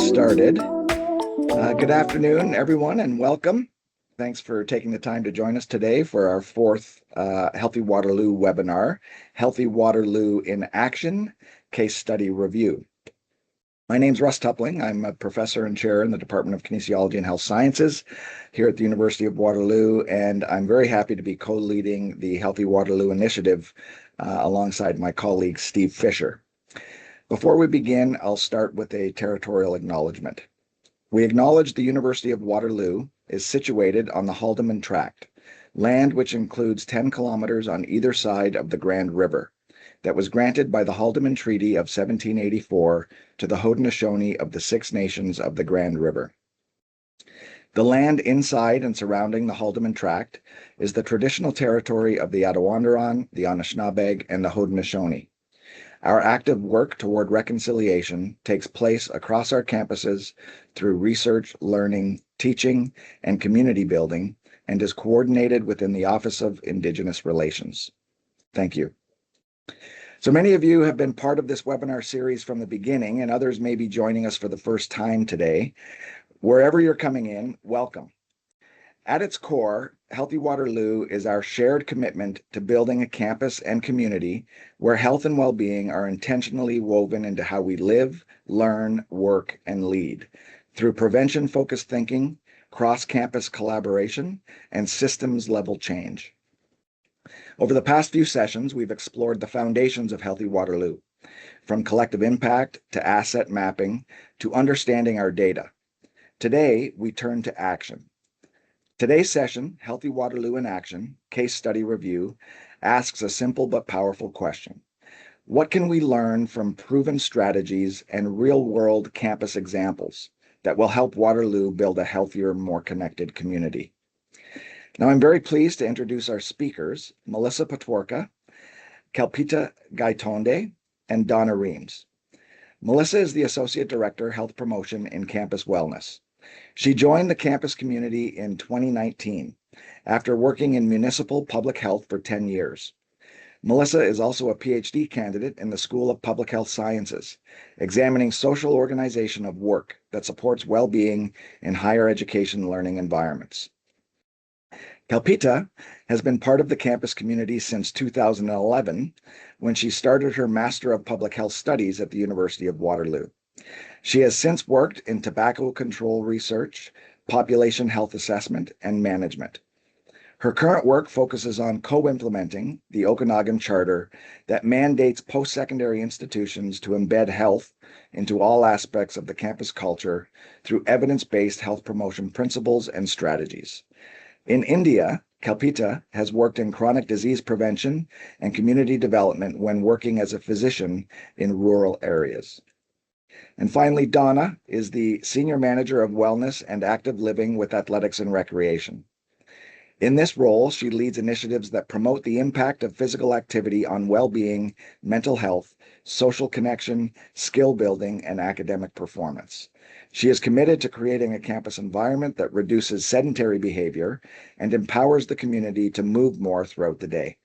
started. Good afternoon, everyone, and welcome. Thanks for taking the time to join us today for our fourth Healthy Waterloo webinar, Healthy Waterloo in Action, Case Study Review. My name's Russ Tupling. I'm a professor and chair in the Department of Kinesiology and Health Sciences here at the University of Waterloo, and I'm very happy to be co-leading the Healthy Waterloo initiative alongside my colleague, Steve Fisher. Before we begin, I'll start with a territorial acknowledgement. We acknowledge the University of Waterloo is situated on the Haldimand Tract, land which includes 10 kilometers on either side of the Grand River, that was granted by the Haldimand Treaty of 1784 to the Haudenosaunee of the Six Nations of the Grand River. The land inside and surrounding the Haldimand Tract is the traditional territory of the Attawandaron, the Anishinaabeg, and the Haudenosaunee. Our active work toward reconciliation takes place across our campuses through research, learning, teaching, and community building, and is coordinated within the Office of Indigenous Relations. Thank you. So many of you have been part of this webinar series from the beginning, and others may be joining us for the first time today. Wherever you're coming in, welcome. At its core, Healthy Waterloo is our shared commitment to building a campus and community where health and well-being are intentionally woven into how we live, learn, work, and lead through prevention-focused thinking, cross-campus collaboration, and systems-level change. Over the past few sessions, we've explored the foundations of Healthy Waterloo, from collective impact to asset mapping to understanding our data. Today, we turn to action. Today's session, Healthy Waterloo in Action, Case Study Review, asks a simple but powerful question. What can we learn from proven strategies and real-world campus examples that will help Waterloo build a healthier, more connected community? Now, I'm very pleased to introduce our speakers, Melissa Patworka, Kalpita Gaitonde, and Donna Reams. Melissa is the Associate Director, Health Promotion in Campus Wellness. She joined the campus community in 2019 after working in municipal public health for 10 years. Melissa is also a PhD candidate in the School of Public Health Sciences, examining social organization of work that supports well-being in higher education learning environments. Kalpita has been part of the campus community since 2011, when she started her Master of Public Health Studies at the University of Waterloo. She has since worked in tobacco control research, population health assessment, and management. Her current work focuses on co-implementing the Okanagan Charter that mandates post-secondary institutions to embed health into all aspects of the campus culture through evidence-based health promotion principles and strategies. In India, Kalpita has worked in chronic disease prevention and community development when working as a physician in rural areas. And finally, Donna is the Senior Manager of Wellness and Active Living with Athletics and Recreation. In this role, she leads initiatives that promote the impact of physical activity on well-being, mental health, social connection, skill building, and academic performance. She is committed to creating a campus environment that reduces sedentary behavior and empowers the community to move more throughout the day.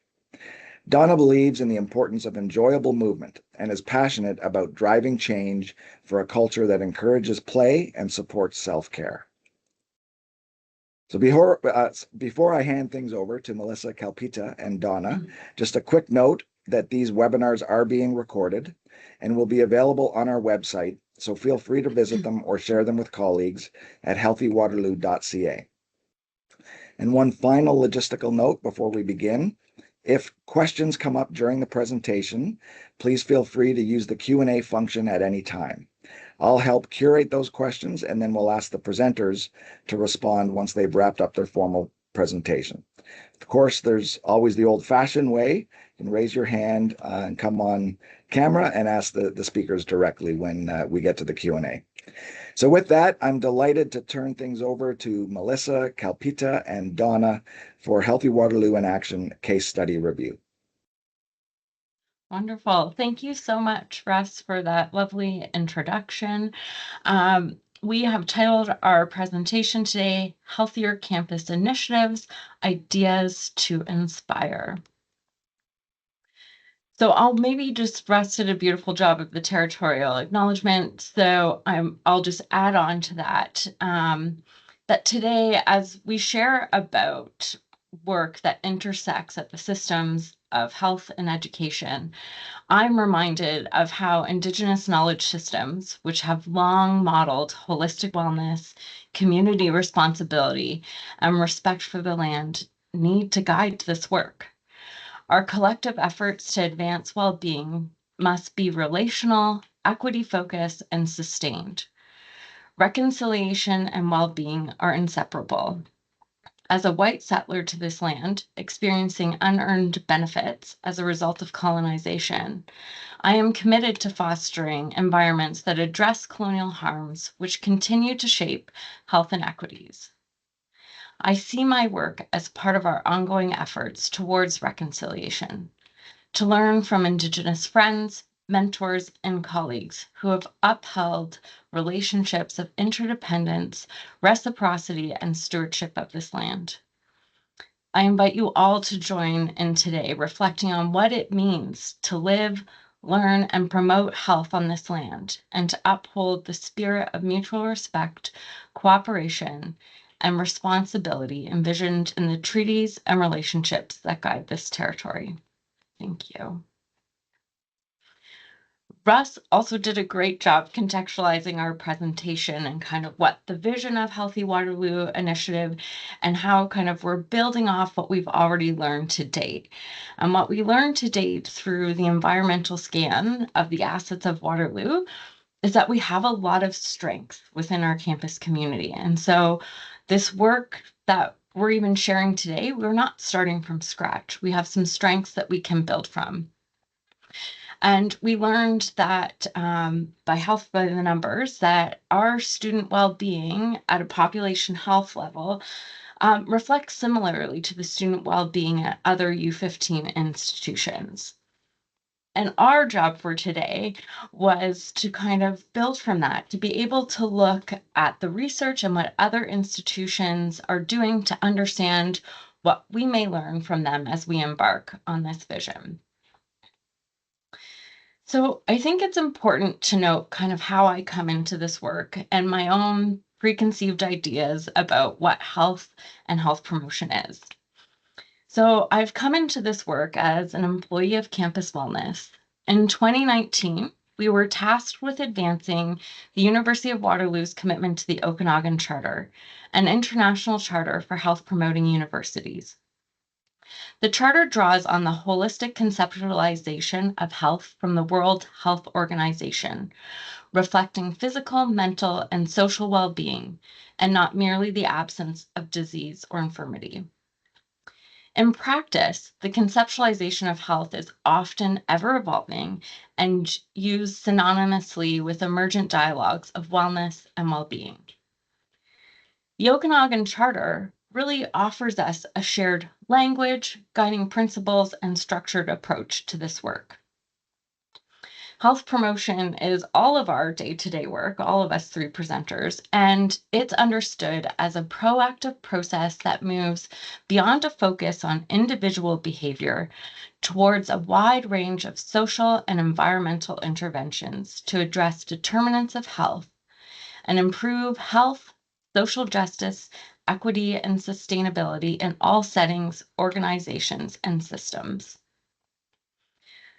Donna believes in the importance of enjoyable movement and is passionate about driving change for a culture that encourages play and supports self-care. So before I hand things over to Melissa, Kalpita, and Donna, just a quick note that these webinars are being recorded and will be available on our website, so feel free to visit them or share them with colleagues at healthywaterloo.ca. And one final logistical note before we begin. If questions come up during the presentation, please feel free to use the Q&A function at any time. I'll help curate those questions, and then we'll ask the presenters to respond once they've wrapped up their formal presentation. Of course, there's always the old-fashioned way. You can raise your hand and come on camera and ask the speakers directly when we get to the Q&A. So with that, I'm delighted to turn things over to Melissa, Kalpita, and Donna for Healthy Waterloo in Action Case Study Review. Wonderful. Thank you so much, Russ, for that lovely introduction. We have titled our presentation today, Healthier Campus Initiatives, Ideas to Inspire. So I'll maybe just Russ did a beautiful job of the territorial acknowledgement. So I'll just add on to that, that today, as we share about work that intersects at the systems of health and education, I'm reminded of how Indigenous knowledge systems, which have long modeled holistic wellness, community responsibility, and respect for the land, need to guide this work. Our collective efforts to advance well-being must be relational, equity-focused, and sustained. Reconciliation and well-being are inseparable. As a white settler to this land, experiencing unearned benefits as a result of colonization, I am committed to fostering environments that address colonial harms which continue to shape health inequities. I see my work as part of our ongoing efforts towards reconciliation, to learn from Indigenous friends, mentors, and colleagues who have upheld relationships of interdependence, reciprocity, and stewardship of this land. I invite you all to join in today, reflecting on what it means to live, learn, and promote health on this land, and to uphold the spirit of mutual respect, cooperation, and responsibility envisioned in the treaties and relationships that guide this territory. Thank you. Russ also did a great job contextualizing our presentation and kind of what the vision of Healthy Waterloo initiative and how kind of we're building off what we've already learned to date. And what we learned to date through the environmental scan of the assets of Waterloo is that we have a lot of strength within our campus community. And so this work that we're even sharing today, we're not starting from scratch. We have some strengths that we can build from. And we learned that by Health by the Numbers, that our student well-being at a population health level reflects similarly to the student well-being at other U15 institutions. And our job for today was to kind of build from that, to be able to look at the research and what other institutions are doing to understand what we may learn from them as we embark on this vision. So I think it's important to note kind of how I come into this work and my own preconceived ideas about what health and health promotion is. So I've come into this work as an employee of Campus Wellness. In 2019, we were tasked with advancing the University of Waterloo's commitment to the Okanagan Charter, an international charter for health promoting universities. The charter draws on the holistic conceptualization of health from the World Health Organization, reflecting physical, mental, and social well-being, and not merely the absence of disease or infirmity. In practice, the conceptualization of health is often ever evolving and used synonymously with emergent dialogues of wellness and well-being. The Okanagan Charter really offers us a shared language, guiding principles, and structured approach to this work. Health promotion is all of our day-to-day work, all of us three presenters, and it's understood as a proactive process that moves beyond a focus on individual behavior towards a wide range of social and environmental interventions to address determinants of health and improve health, social justice, equity, and sustainability in all settings, organizations, and systems.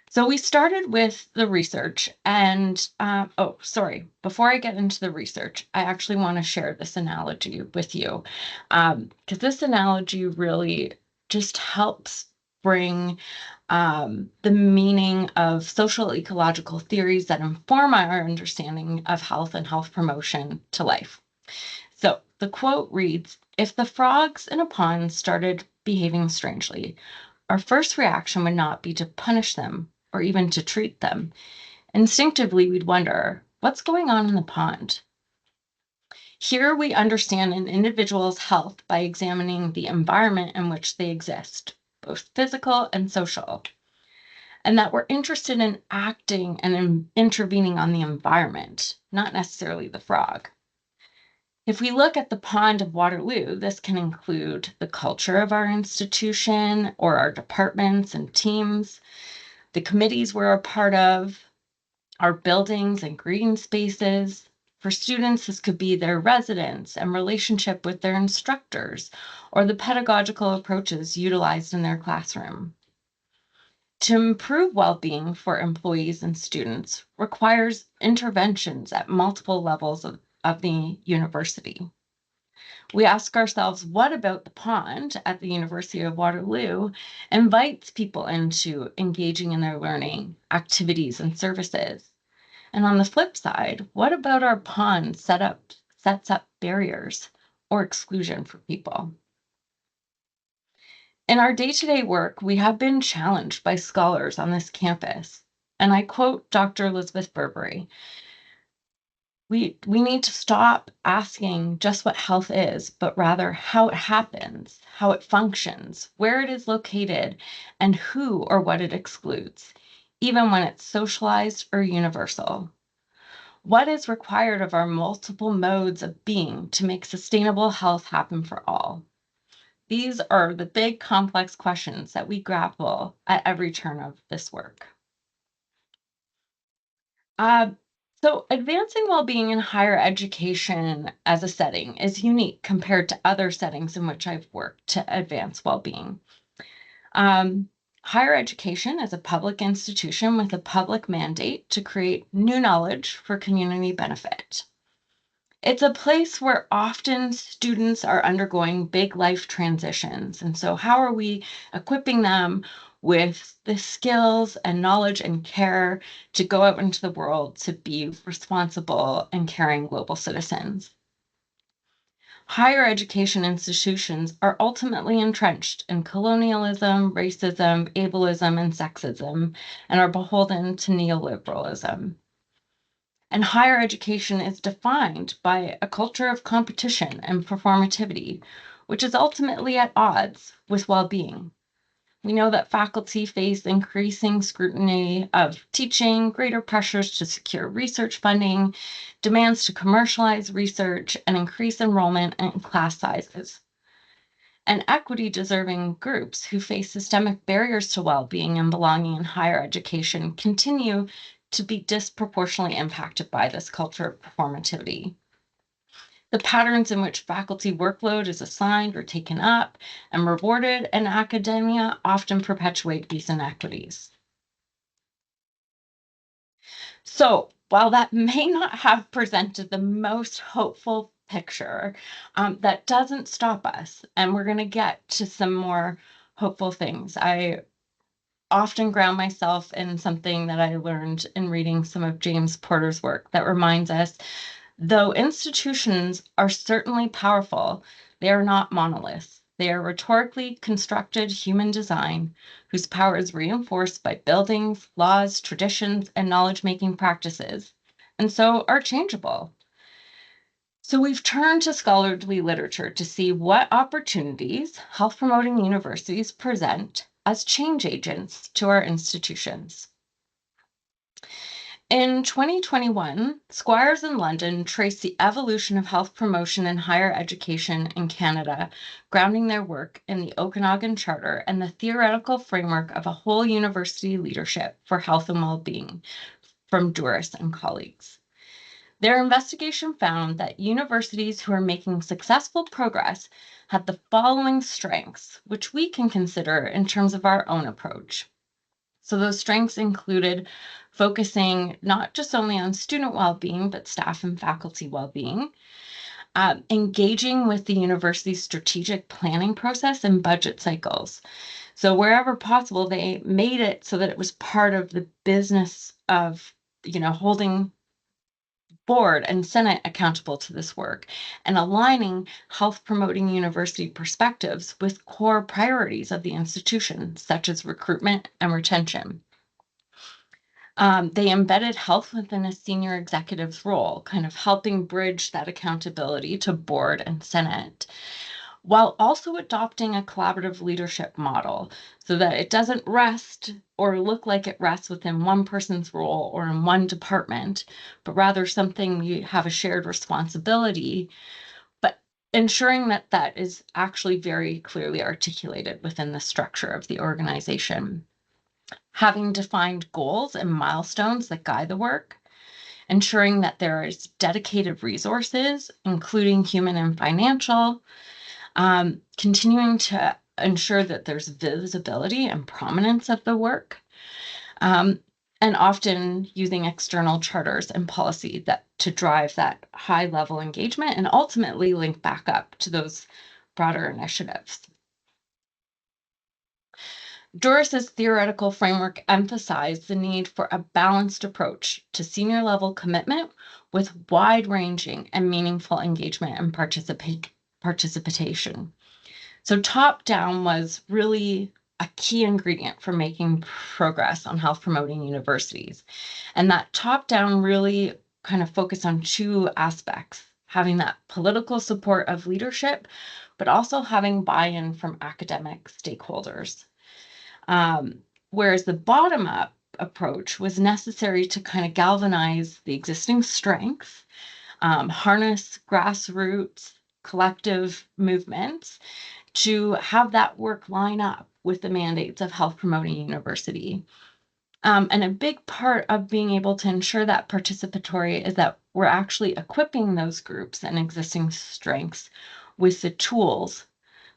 So we started with the research and, before I get into the research, I actually want to share this analogy with you because this analogy really just helps bring the meaning of social ecological theories that inform our understanding of health and health promotion to life. So the quote reads, "If the frogs in a pond started behaving strangely, our first reaction would not be to punish them or even to treat them. Instinctively, we'd wonder, what's going on in the pond?" Here we understand an individual's health by examining the environment in which they exist, both physical and social, and that we're interested in acting and intervening on the environment, not necessarily the frog. If we look at the pond of Waterloo, this can include the culture of our institution or our departments and teams, The committees we're a part of, our buildings and green spaces. For students, this could be their residence and relationship with their instructors, or the pedagogical approaches utilized in their classroom. To improve well-being for employees and students requires interventions at multiple levels of the university. We ask ourselves, what about the pond at the University of Waterloo invites people into engaging in their learning, activities, and services? And on the flip side, what about our pond sets up barriers or exclusion for people? In our day-to-day work, we have been challenged by scholars on this campus. And I quote Dr. Elizabeth Burberry, we need to stop asking just what health is, but rather how it happens, how it functions, where it is located, and who or what it excludes, even when it's socialized or universal. What is required of our multiple modes of being to make sustainable health happen for all? These are the big complex questions that we grapple at every turn of this work. Uh, so advancing well-being in higher education as a setting is unique compared to other settings in which I've worked to advance well-being. Higher education is a public institution with a public mandate to create new knowledge for community benefit. It's a place where often students are undergoing big life transitions. And so, how are we equipping them with the skills and knowledge and care to go out into the world to be responsible and caring global citizens? Higher education institutions are ultimately entrenched in colonialism, racism, ableism, and sexism, and are beholden to neoliberalism. And higher education is defined by a culture of competition and performativity, which is ultimately at odds with well-being. We know that faculty face increasing scrutiny of teaching, greater pressures to secure research funding, demands to commercialize research, and increase enrollment and class sizes. And equity deserving groups who face systemic barriers to well-being and belonging in higher education continue to be disproportionately impacted by this culture of performativity. The patterns in which faculty workload is assigned or taken up and rewarded in academia often perpetuate these inequities. So, while that may not have presented the most hopeful picture, that doesn't stop us. And we're going to get to some more hopeful things. I often ground myself in something that I learned in reading some of James Porter's work that reminds us, though institutions are certainly powerful, they are not monoliths. They are rhetorically constructed human design whose power is reinforced by buildings, laws, traditions, and knowledge-making practices, and so are changeable. So we've turned to scholarly literature to see what opportunities health-promoting universities present as change agents to our institutions. In 2021, Squires in London traced the evolution of health promotion in higher education in Canada, grounding their work in the Okanagan Charter and the theoretical framework of a whole university leadership for health and well-being from Douris and colleagues. Their investigation found that universities who are making successful progress had the following strengths, which we can consider in terms of our own approach. So those strengths included focusing not just only on student well-being, but staff and faculty well-being, engaging with the university's strategic planning process and budget cycles. So wherever possible, they made it so that it was part of the business of, holding board and Senate accountable to this work and aligning health promoting university perspectives with core priorities of the institution, such as recruitment and retention. They embedded health within a senior executive's role, kind of helping bridge that accountability to board and Senate, while also adopting a collaborative leadership model so that it doesn't rest or look like it rests within one person's role or in one department, but rather something you have a shared responsibility, but ensuring that that is actually very clearly articulated within the structure of the organization. having defined goals and milestones that guide the work, ensuring that there is dedicated resources, including human and financial, continuing to ensure that there's visibility and prominence of the work, um, and often using external charters and policy that to drive that high level engagement and ultimately link back up to those broader initiatives. Doris's theoretical framework emphasized the need for a balanced approach to senior level commitment with wide-ranging and meaningful engagement and participation. So top-down was really a key ingredient for making progress on health promoting universities. And that top-down really kind of focused on two aspects, having that political support of leadership, but also having buy-in from academic stakeholders. Whereas the bottom-up approach was necessary to kind of galvanize the existing strengths, harness grassroots collective movements to have that work line up with the mandates of health promoting university. And a big part of being able to ensure that participatory is that we're actually equipping those groups and existing strengths with the tools,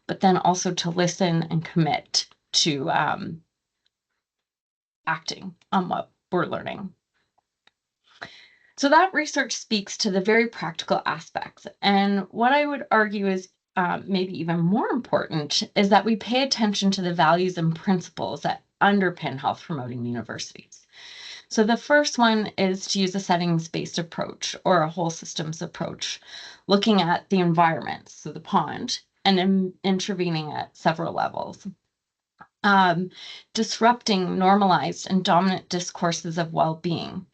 but then also to listen and commit to acting on what we're learning. So that research speaks to the very practical aspects. And what I would argue is maybe even more important is that we pay attention to the values and principles that underpin health promoting universities. So the first one is to use a settings-based approach or a whole systems approach, looking at the environment, so the pond, and intervening at several levels. Disrupting normalized and dominant discourses of well-being.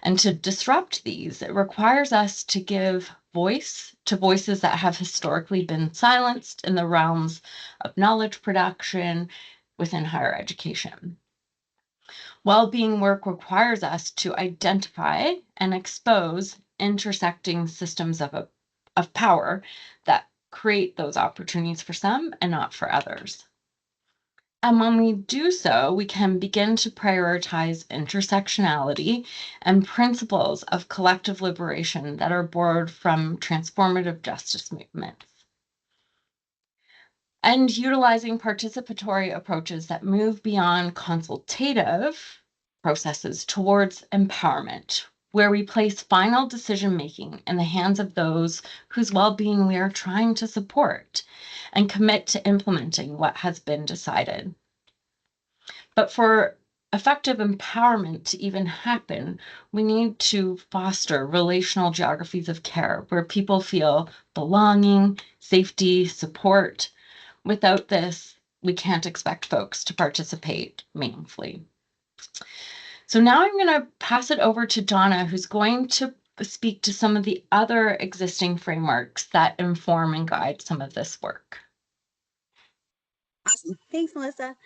And to disrupt these, it requires us to give voice to voices that have historically been silenced in the realms of knowledge production within higher education. Well-being work requires us to identify and expose intersecting systems of power that create those opportunities for some and not for others. And when we do so, we can begin to prioritize intersectionality and principles of collective liberation that are borrowed from transformative justice movements. And utilizing participatory approaches that move beyond consultative processes towards empowerment, where we place final decision-making in the hands of those whose well-being we are trying to support and commit to implementing what has been decided. But for effective empowerment to even happen, we need to foster relational geographies of care where people feel belonging, safety, support. Without this, we can't expect folks to participate meaningfully. So now I'm going to pass it over to Donna, who's going to speak to some of the other existing frameworks that inform and guide some of this work. Awesome. Thanks, Melissa.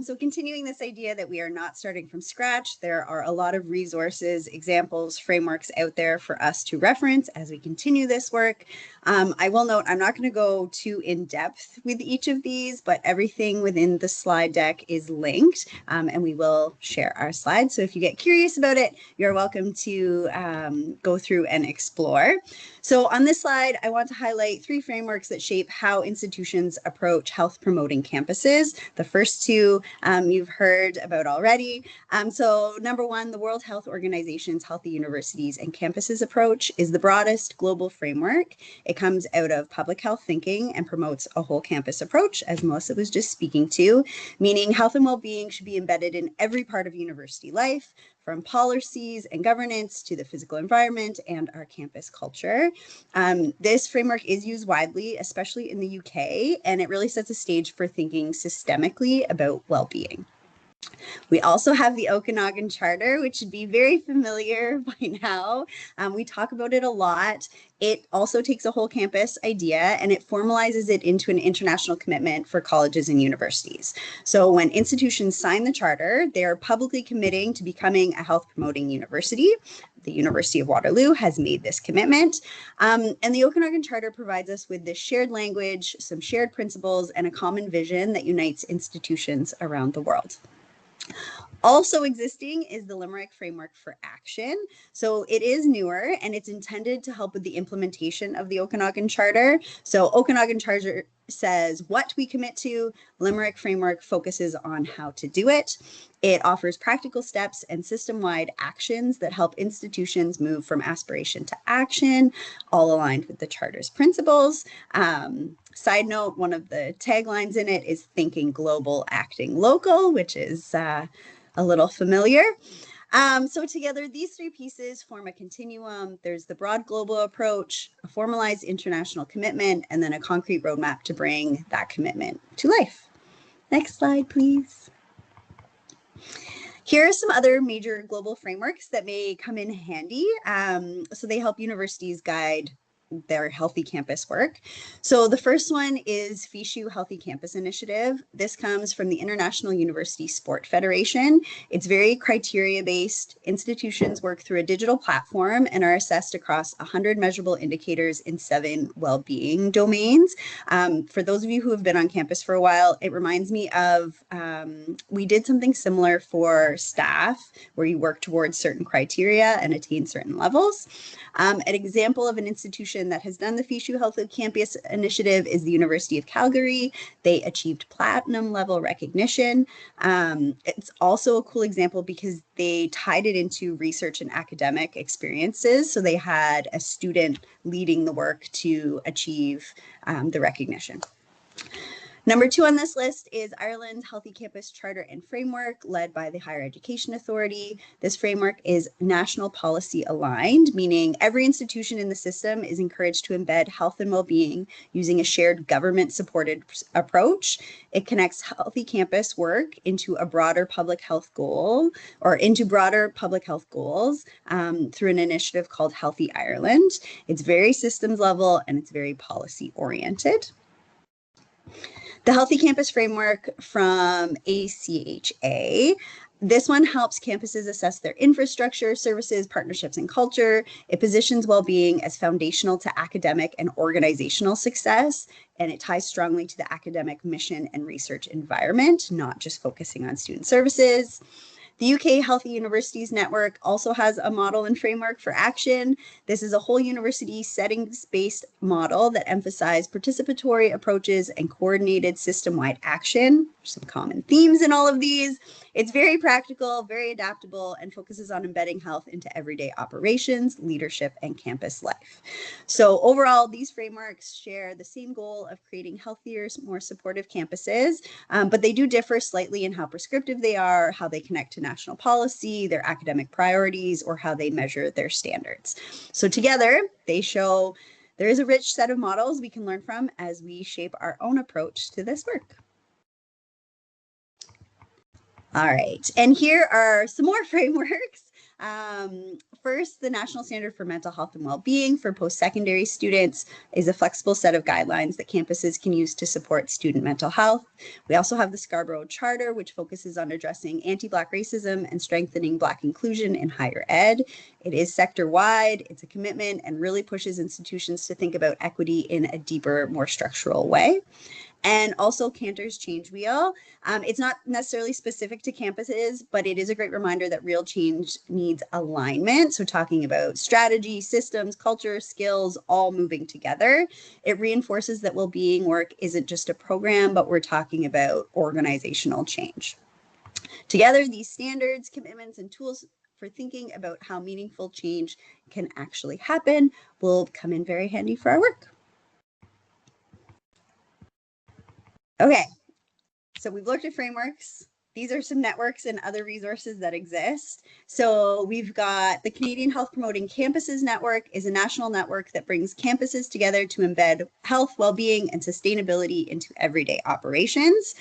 So continuing this idea that we are not starting from scratch, there are a lot of resources, examples, frameworks out there for us to reference as we continue this work. I will note I'm not going to go too in depth with each of these, but everything within the slide deck is linked, and we will share our slides. So if you get curious about it, you're welcome to go through and explore. So on this slide, I want to highlight 3 frameworks that shape how institutions approach health promoting campuses. The first 2 you've heard about already. So number 1, the World Health Organization's Healthy Universities and Campuses approach is the broadest global framework. It comes out of public health thinking and promotes a whole campus approach, as Melissa was just speaking to, meaning health and well-being should be embedded in every part of university life, from policies and governance to the physical environment and our campus culture. This framework is used widely, especially in the UK, and it really sets a stage for thinking systemically about well-being. We also have the Okanagan Charter, which should be very familiar by now. We talk about it a lot. It also takes a whole campus idea and it formalizes it into an international commitment for colleges and universities. So when institutions sign the charter, they're publicly committing to becoming a health promoting university. The University of Waterloo has made this commitment. And the Okanagan Charter provides us with this shared language, some shared principles, and a common vision that unites institutions around the world. Also existing is the Limerick Framework for Action. So it is newer and it's intended to help with the implementation of the Okanagan Charter. So Okanagan Charter says what we commit to. Limerick Framework focuses on how to do it. It offers practical steps and system-wide actions that help institutions move from aspiration to action, all aligned with the Charter's principles. Side note, one of the taglines in it is thinking global, acting local, which is a little familiar. So together, these three pieces form a continuum. There's the broad global approach, a formalized international commitment, and then a concrete roadmap to bring that commitment to life. Next slide, please. Here are some other major global frameworks that may come in handy. So they help universities guide their healthy campus work. So the first one is FISHU Healthy Campus Initiative. This comes from the International University Sport Federation. It's very criteria-based. Institutions work through a digital platform and are assessed across 100 measurable indicators in 7 well-being domains. For those of you who have been on campus for a while, it reminds me of, we did something similar for staff where you work towards certain criteria and attain certain levels. An example of an institution that has done the FISHU Healthy Campus Initiative is the University of Calgary. They achieved platinum level recognition. It's also a cool example because they tied it into research and academic experiences. So they had a student leading the work to achieve the recognition. Number 2 on this list is Ireland's Healthy Campus Charter and Framework, led by the Higher Education Authority. This framework is national policy aligned, meaning every institution in the system is encouraged to embed health and well-being using a shared government-supported approach. It connects healthy campus work into a broader public health goal, or into broader public health goals through an initiative called Healthy Ireland. It's very systems level and it's very policy oriented. The Healthy Campus Framework from ACHA. This one helps campuses assess their infrastructure, services, partnerships, and culture. It positions well-being as foundational to academic and organizational success, and it ties strongly to the academic mission and research environment, not just focusing on student services. The UK Healthy Universities Network also has a model and framework for action. This is a whole university settings-based model that emphasizes participatory approaches and coordinated system-wide action. There's some common themes in all of these. It's very practical, very adaptable, and focuses on embedding health into everyday operations, leadership, and campus life. So overall, these frameworks share the same goal of creating healthier, more supportive campuses, but they do differ slightly in how prescriptive they are, how they connect to national policy, their academic priorities, or how they measure their standards. So together, they show there is a rich set of models we can learn from as we shape our own approach to this work. All right, and here are some more frameworks. First, the National Standard for Mental Health and Wellbeing for post-secondary students is a flexible set of guidelines that campuses can use to support student mental health. We also have the Scarborough Charter, which focuses on addressing anti-Black racism and strengthening Black inclusion in higher ed. It is sector-wide, it's a commitment, and really pushes institutions to think about equity in a deeper, more structural way. And also Cantor's Change Wheel. It's not necessarily specific to campuses, but it is a great reminder that real change needs alignment. So talking about strategy, systems, culture, skills, all moving together. It reinforces that well-being work isn't just a program, but we're talking about organizational change. Together, these standards, commitments, and tools for thinking about how meaningful change can actually happen will come in very handy for our work. Okay, so we've looked at frameworks. These are some networks and other resources that exist. So we've got the Canadian Health Promoting Campuses Network is a national network that brings campuses together to embed health, well-being, and sustainability into everyday operations.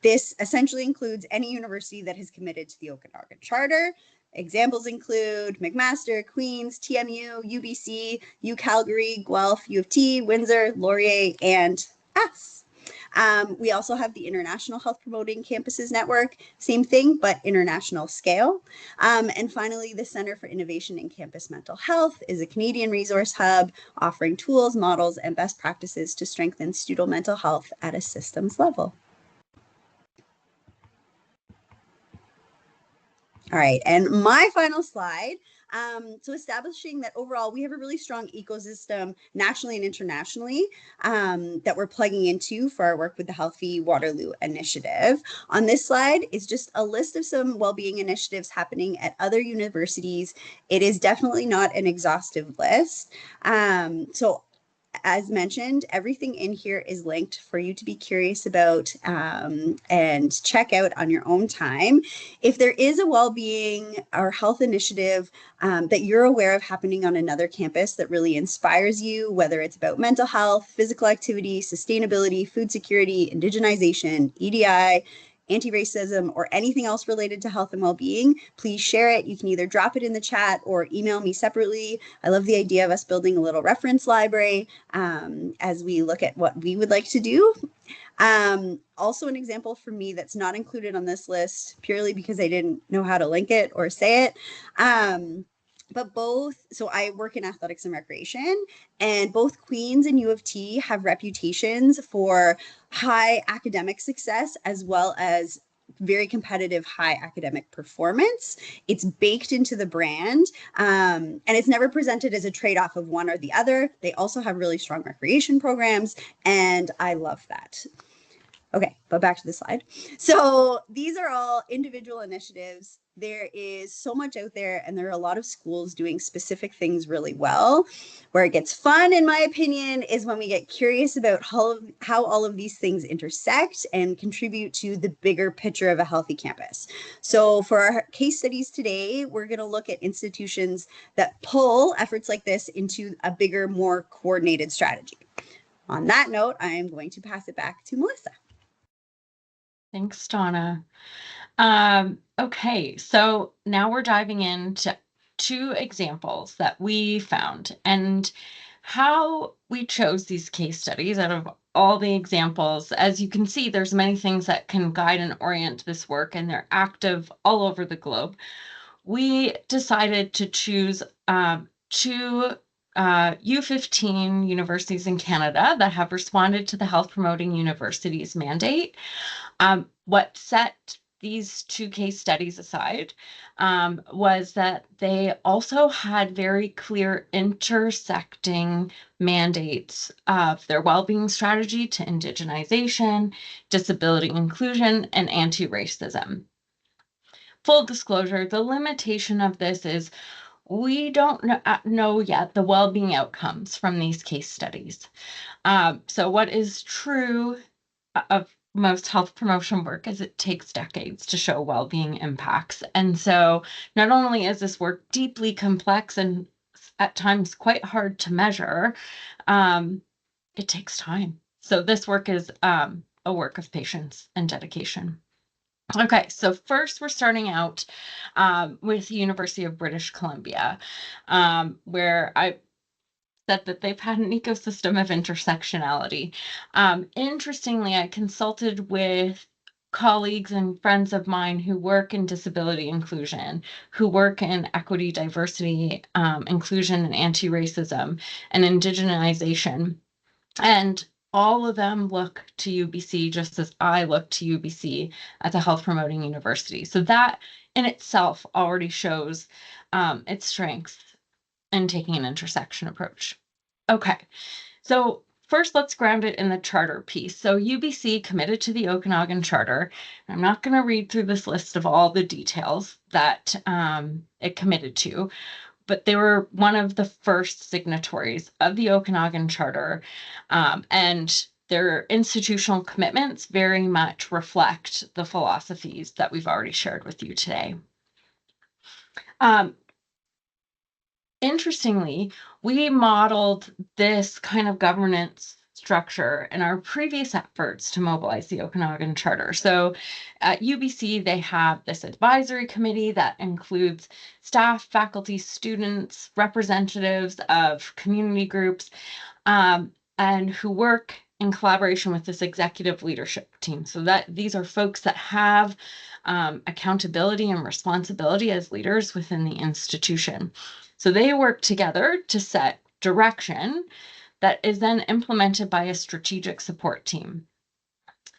This essentially includes any university that has committed to the Okanagan Charter. Examples include McMaster, Queen's, TMU, UBC, UCalgary, Guelph, U of T, Windsor, Laurier, and us. We also have the International Health Promoting Campuses Network, same thing, but international scale. And finally, the Center for Innovation in Campus Mental Health is a Canadian resource hub offering tools, models, and best practices to strengthen student mental health at a systems level. All right, and my final slide. So establishing that overall we have a really strong ecosystem nationally and internationally that we're plugging into for our work with the Healthy Waterloo Initiative. On this slide is just a list of some well-being initiatives happening at other universities. It is definitely not an exhaustive list. So as mentioned, everything in here is linked for you to be curious about and check out on your own time. If there is a well-being or health initiative that you're aware of happening on another campus that really inspires you, whether it's about mental health, physical activity, sustainability, food security, indigenization, EDI, anti-racism, or anything else related to health and well-being, please share it. You can either drop it in the chat or email me separately. I love the idea of us building a little reference library as we look at what we would like to do. Also an example for me that's not included on this list purely because I didn't know how to link it or say it. But so I work in athletics and recreation, and both Queen's and U of T have reputations for high academic success as well as very competitive high academic performance. It's baked into the brand, and it's never presented as a trade-off of one or the other. They also have really strong recreation programs, and I love that. Okay, but back to the slide. So these are all individual initiatives. There is so much out there, and there are a lot of schools doing specific things really well. Where it gets fun, in my opinion, is when we get curious about how all of these things intersect and contribute to the bigger picture of a healthy campus. So for our case studies today, we're going to look at institutions that pull efforts like this into a bigger, more coordinated strategy. On that note, I am going to pass it back to Melissa. Thanks, Donna. Okay, so now we're diving into 2 examples that we found, and how we chose these case studies out of all the examples. As you can see, there's many things that can guide and orient this work, and they're active all over the globe. We decided to choose 2 U15 universities in Canada that have responded to the Health Promoting Universities mandate. What set these 2 case studies aside was that they also had very clear intersecting mandates of their well-being strategy to indigenization, disability inclusion, and anti-racism. Full disclosure, the limitation of this is we don't know yet the well-being outcomes from these case studies. So what is true of most health promotion work is it takes decades to show well-being impacts. And so not only is this work deeply complex and at times quite hard to measure, it takes time. So this work is a work of patience and dedication. Okay, so first we're starting out with the University of British Columbia, where I said that they've had an ecosystem of intersectionality. Interestingly, I consulted with colleagues and friends of mine who work in disability inclusion, who work in equity, diversity, inclusion, and anti-racism, and indigenization. And all of them look to UBC just as I look to UBC as a health promoting university. So that in itself already shows its strengths in taking an intersection approach. Okay, so first let's ground it in the charter piece. So UBC committed to the Okanagan Charter. I'm not going to read through this list of all the details that it committed to, but they were one of the first signatories of the Okanagan Charter, and their institutional commitments very much reflect the philosophies that we've already shared with you today. Interestingly, we modeled this kind of governance structure in our previous efforts to mobilize the Okanagan Charter. So at UBC, they have this advisory committee that includes staff, faculty, students, representatives of community groups, and who work in collaboration with this executive leadership team. So that these are folks that have accountability and responsibility as leaders within the institution. So they work together to set direction that is then implemented by a strategic support team.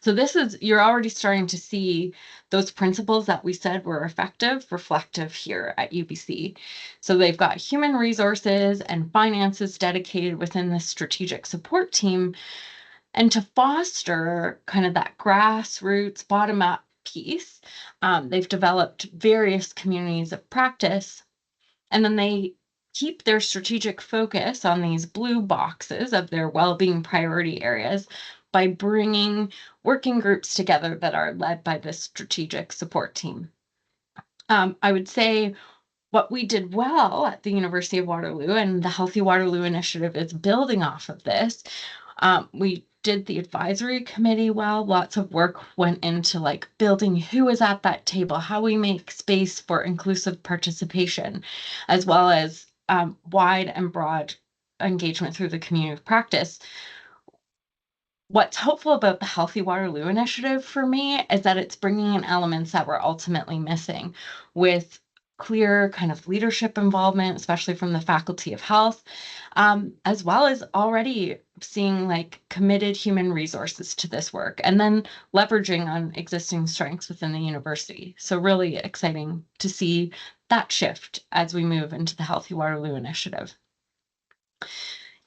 So you're already starting to see those principles that we said were effective, reflective here at UBC. So they've got human resources and finances dedicated within the strategic support team. And to foster kind of that grassroots, bottom up piece, they've developed various communities of practice. And then they keep their strategic focus on these blue boxes of their well-being priority areas by bringing working groups together that are led by this strategic support team. I would say what we did well at the University of Waterloo, and the Healthy Waterloo Initiative is building off of this. We did the advisory committee well. Lots of work went into like building who is at that table, how we make space for inclusive participation, as well as wide and broad engagement through the community of practice. What's hopeful about the Healthy Waterloo Initiative for me is that it's bringing in elements that were ultimately missing, with clear kind of leadership involvement, especially from the Faculty of Health, as well as already seeing like committed human resources to this work, and then leveraging on existing strengths within the university. So really exciting to see that shift as we move into the Healthy Waterloo Initiative.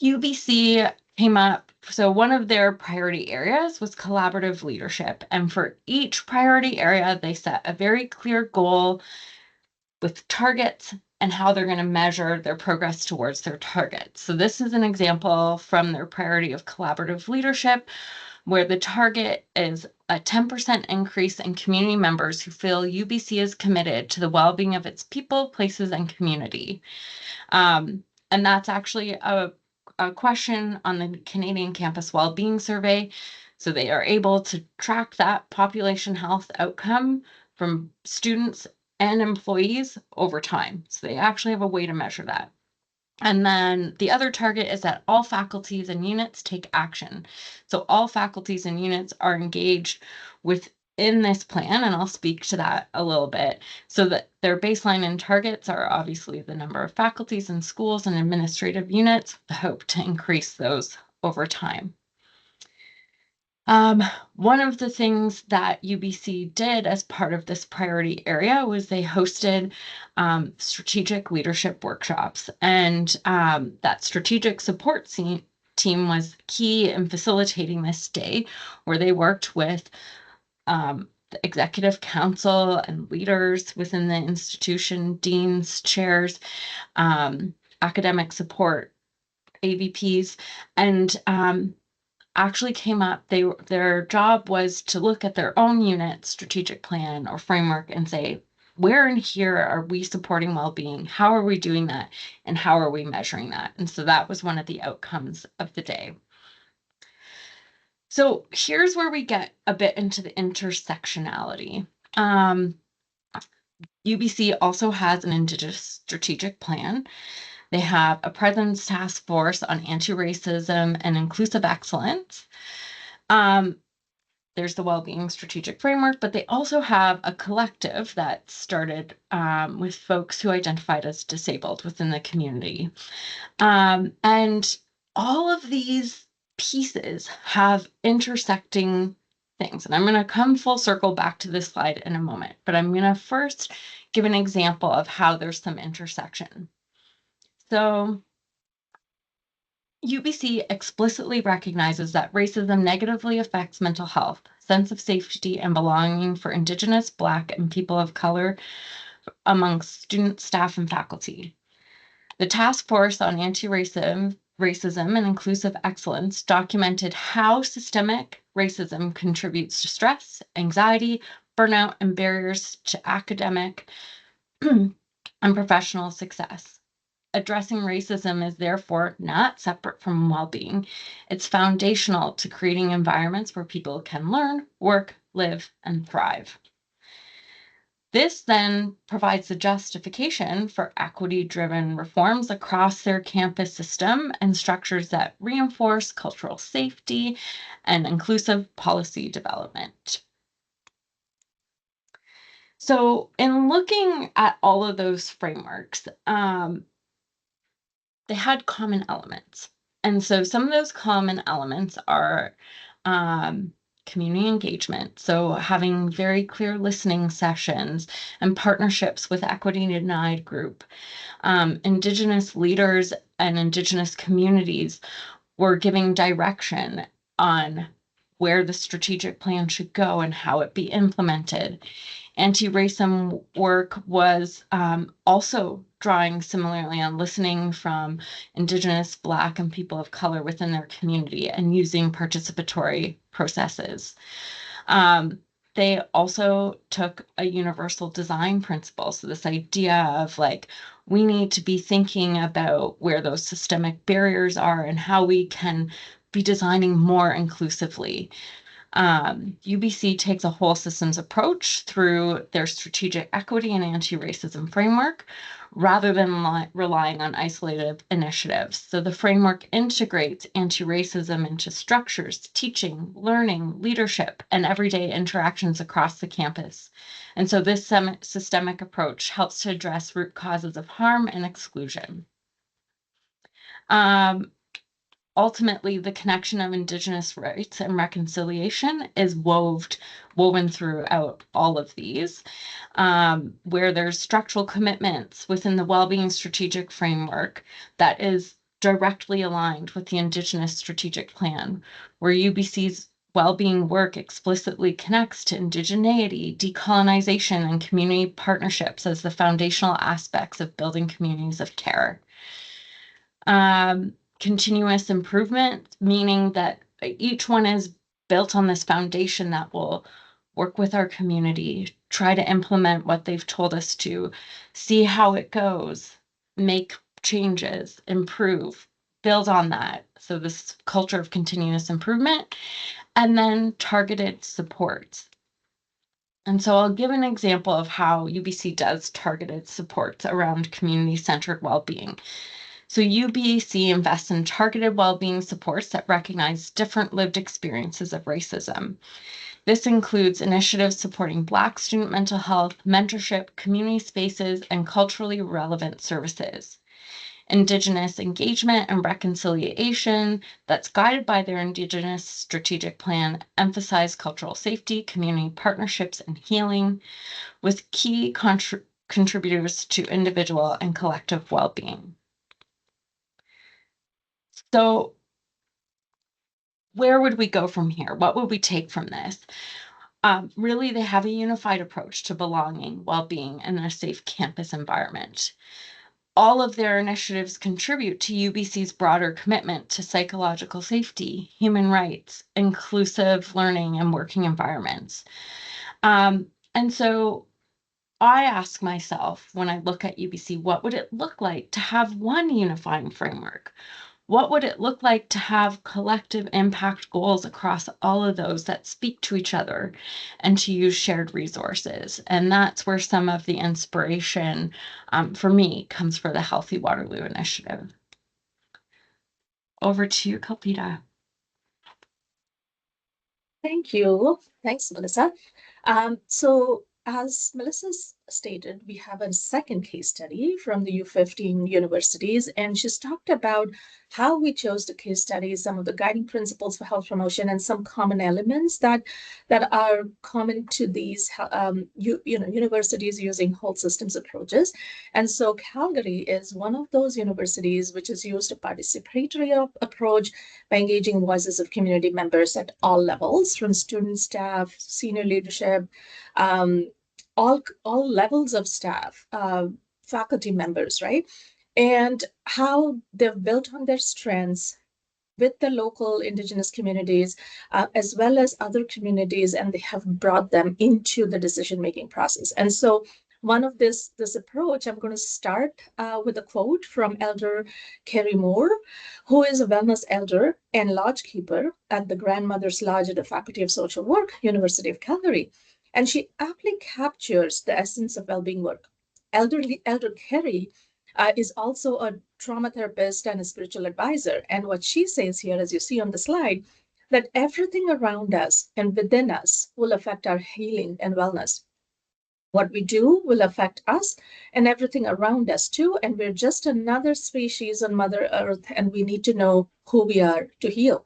UBC came up, so one of their priority areas was collaborative leadership. And for each priority area, they set a very clear goal with targets and how they're going to measure their progress towards their targets. So this is an example from their priority of collaborative leadership, where the target is a 10% increase in community members who feel UBC is committed to the well-being of its people, places, and community. And that's actually a question on the Canadian Campus Wellbeing Survey. So they are able to track that population health outcome from students and employees over time. So they actually have a way to measure that. And then the other target is that all faculties and units take action. So all faculties and units are engaged within this plan, and I'll speak to that a little bit, so that their baseline and targets are obviously the number of faculties and schools and administrative units, with the hope to increase those over time. One of the things that UBC did as part of this priority area was they hosted strategic leadership workshops, and that strategic support team was key in facilitating this day, where they worked with the executive council and leaders within the institution, deans, chairs, academic support, AVPs, and actually came up, their job was to look at their own unit strategic plan or framework and say, where in here are we supporting well-being? How are we doing that? And how are we measuring that? And so that was one of the outcomes of the day. So here's where we get a bit into the intersectionality. UBC also has an Indigenous strategic plan. They have a President's Task Force on Anti-Racism and Inclusive Excellence. There's the Wellbeing Strategic Framework, but they also have a collective that started with folks who identified as disabled within the community. And all of these pieces have intersecting things. And I'm going to come full circle back to this slide in a moment, but I'm going to first give an example of how there's some intersection. So UBC explicitly recognizes that racism negatively affects mental health, sense of safety, and belonging for Indigenous, Black, and people of color amongst students, staff, and faculty. The Task Force on Anti-Racism and Inclusive Excellence documented how systemic racism contributes to stress, anxiety, burnout, and barriers to academic and professional success. Addressing racism is therefore not separate from well-being. It's foundational to creating environments where people can learn, work, live, and thrive. This then provides the justification for equity-driven reforms across their campus system and structures that reinforce cultural safety and inclusive policy development. So in looking at all of those frameworks, they had common elements. And so some of those common elements are community engagement. So having very clear listening sessions and partnerships with Equity Denied Group. Indigenous leaders and Indigenous communities were giving direction on where the strategic plan should go and how it be implemented. Anti-racism work was also drawing similarly on listening from Indigenous, Black, and people of color within their community and using participatory processes. They also took a universal design principle. So this idea of like, we need to be thinking about where those systemic barriers are and how we can be designing more inclusively. UBC takes a whole systems approach through their strategic equity and anti-racism framework rather than relying on isolated initiatives. So the framework integrates anti-racism into structures, teaching, learning, leadership, and everyday interactions across the campus. And so this systemic approach helps to address root causes of harm and exclusion. Ultimately, the connection of Indigenous rights and reconciliation is woven throughout all of these, where there's structural commitments within the wellbeing strategic framework that is directly aligned with the Indigenous strategic plan, where UBC's wellbeing work explicitly connects to indigeneity, decolonization, and community partnerships as the foundational aspects of building communities of care. Continuous improvement, meaning that each one is built on this foundation that will work with our community, try to implement what they've told us to, see how it goes, make changes, improve, build on that. So this culture of continuous improvement, and then targeted supports. And so I'll give an example of how UBC does targeted supports around community-centered well-being. So UBC invests in targeted well-being supports that recognize different lived experiences of racism. This includes initiatives supporting Black student mental health, mentorship, community spaces, and culturally relevant services. Indigenous engagement and reconciliation that's guided by their Indigenous strategic plan emphasize cultural safety, community partnerships, and healing, with key contributors to individual and collective well-being. So where would we go from here? What would we take from this? Really, they have a unified approach to belonging, well-being, and a safe campus environment. All of their initiatives contribute to UBC's broader commitment to psychological safety, human rights, inclusive learning, and working environments. And so I ask myself when I look at UBC, what would it look like to have one unifying framework? What would it look like to have collective impact goals across all of those that speak to each other and to use shared resources? And that's where some of the inspiration for me comes for the Healthy Waterloo Initiative. Over to you, Kalpita. Thank you. Thanks, Melissa. So as Melissa stated, we have a second case study from the U15 universities, and she's talked about how we chose the case studies, some of the guiding principles for health promotion, and some common elements that are common to these universities using whole systems approaches. And so Calgary is one of those universities which has used a participatory approach by engaging voices of community members at all levels, from student, staff, senior leadership, all levels of staff, faculty members, right? And how they've built on their strengths with the local Indigenous communities, as well as other communities, and they have brought them into the decision-making process. And so one of this approach, I'm going to start with a quote from Elder Kerry Moore, who is a wellness elder and lodge keeper at the Grandmother's Lodge at the Faculty of Social Work, University of Calgary. And she aptly captures the essence of well-being work. Elder Kerry is also a trauma therapist and a spiritual advisor. And what she says here, as you see on the slide, that everything around us and within us will affect our healing and wellness. What we do will affect us and everything around us too. And we're just another species on Mother Earth, and we need to know who we are to heal.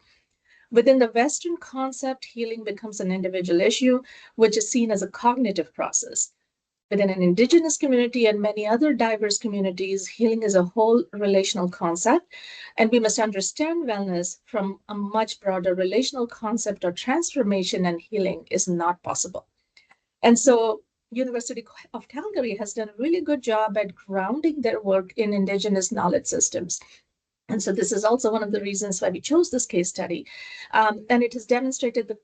Within the Western concept, healing becomes an individual issue, which is seen as a cognitive process. Within an Indigenous community and many other diverse communities, healing is a whole relational concept, and we must understand wellness from a much broader relational concept or transformation, and healing is not possible. And so University of Calgary has done a really good job at grounding their work in Indigenous knowledge systems. And so this is also one of the reasons why we chose this case study. And it has demonstrated the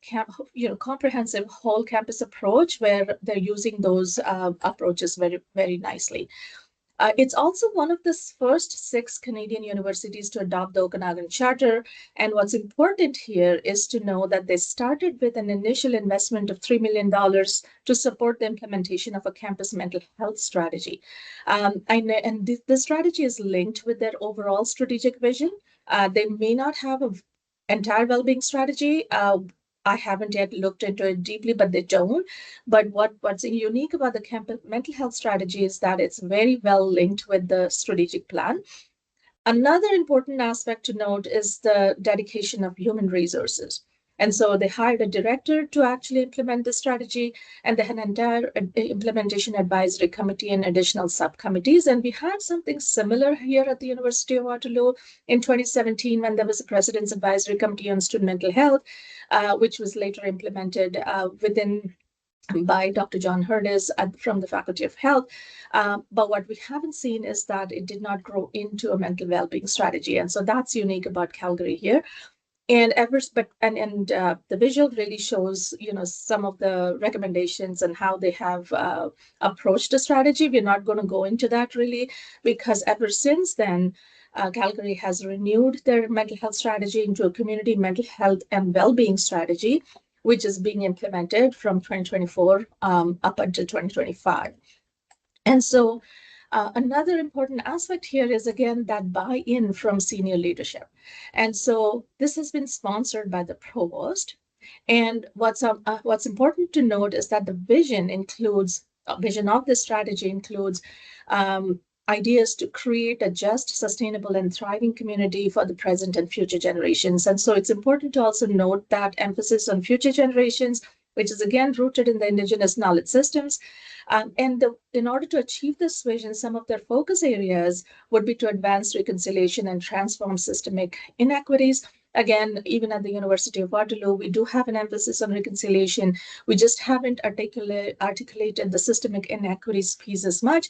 comprehensive whole campus approach where they're using those approaches very, very nicely. It's also one of the first 6 Canadian universities to adopt the Okanagan Charter. And what's important here is to know that they started with an initial investment of $3 million to support the implementation of a campus mental health strategy. And this strategy is linked with their overall strategic vision. They may not have an entire well-being strategy. I haven't yet looked into it deeply, but they don't. But what's unique about the campus mental health strategy is that it's very well linked with the strategic plan. Another important aspect to note is the dedication of human resources. And so they hired a director to actually implement the strategy, and they had an entire implementation advisory committee and additional subcommittees. And we had something similar here at the University of Waterloo in 2017 when there was a President's Advisory Committee on Student Mental Health, which was later implemented by Dr. John Hurdes from the Faculty of Health. But what we haven't seen is that it did not grow into a mental well-being strategy. And so that's unique about Calgary here. And the visual really shows, some of the recommendations and how they have approached the strategy. We're not going to go into that really, because ever since then, Calgary has renewed their mental health strategy into a community mental health and well-being strategy, which is being implemented from 2024 up until 2025. And so another important aspect here is, again, that buy-in from senior leadership. And so this has been sponsored by the provost. And what's important to note is that the vision of this strategy includes ideas to create a just, sustainable, and thriving community for the present and future generations. And so it's important to also note that emphasis on future generations, which is again rooted in the Indigenous knowledge systems. In order to achieve this vision, some of their focus areas would be to advance reconciliation and transform systemic inequities. Again, even at the University of Waterloo, we do have an emphasis on reconciliation. We just haven't articulated the systemic inequities piece as much.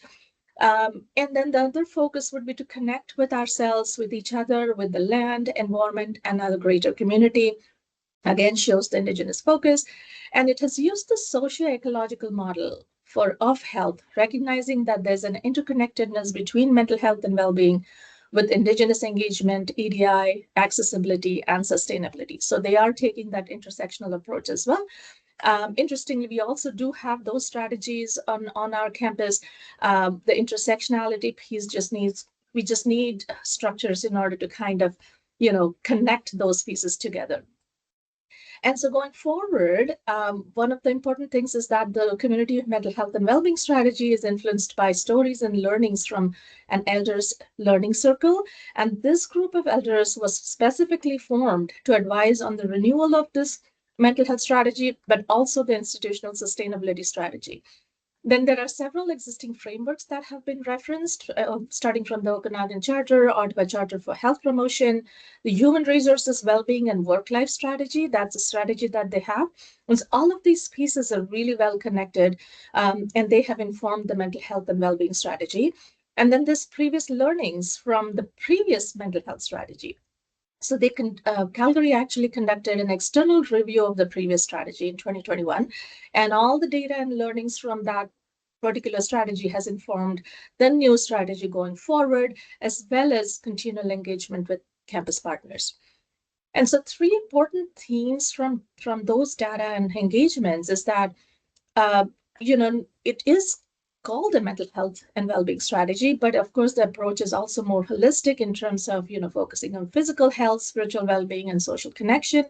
And then the other focus would be to connect with ourselves, with each other, with the land, environment, and other greater community. Again, shows the Indigenous focus. And it has used the socio-ecological model of health, recognizing that there's an interconnectedness between mental health and well-being with Indigenous engagement, EDI, accessibility, and sustainability. So they are taking that intersectional approach as well. Interestingly, we also do have those strategies on our campus. The intersectionality piece we just need structures in order to kind of, connect those pieces together. And so going forward, one of the important things is that the community of mental health and well-being strategy is influenced by stories and learnings from an elders learning circle. And this group of elders was specifically formed to advise on the renewal of this mental health strategy, but also the institutional sustainability strategy. Then there are several existing frameworks that have been referenced, starting from the Okanagan Charter, Ottawa Charter for Health Promotion, the Human Resources Wellbeing and Work-Life Strategy. That's a strategy that they have. And so all of these pieces are really well connected, and they have informed the mental health and wellbeing strategy. And then there's previous learnings from the previous mental health strategy. So Calgary actually conducted an external review of the previous strategy in 2021, and all the data and learnings from that particular strategy has informed the new strategy going forward, as well as continual engagement with campus partners. And so 3 important themes from those data and engagements is that, it is called a mental health and well-being strategy, but of course the approach is also more holistic in terms of focusing on physical health, spiritual well-being, and social connection.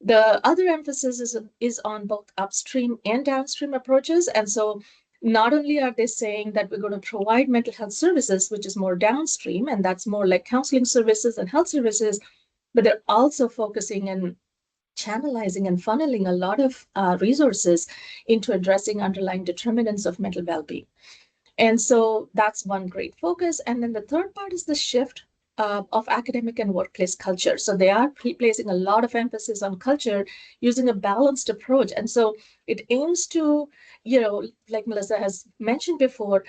The other emphasis is on both upstream and downstream approaches. And so not only are they saying that we're going to provide mental health services, which is more downstream, and that's more like counseling services and health services, but they're also focusing in channelizing and funneling a lot of resources into addressing underlying determinants of mental well-being. And so that's one great focus. And then the third part is the shift of academic and workplace culture. So they are placing a lot of emphasis on culture using a balanced approach. And so it aims to, like Melissa has mentioned before,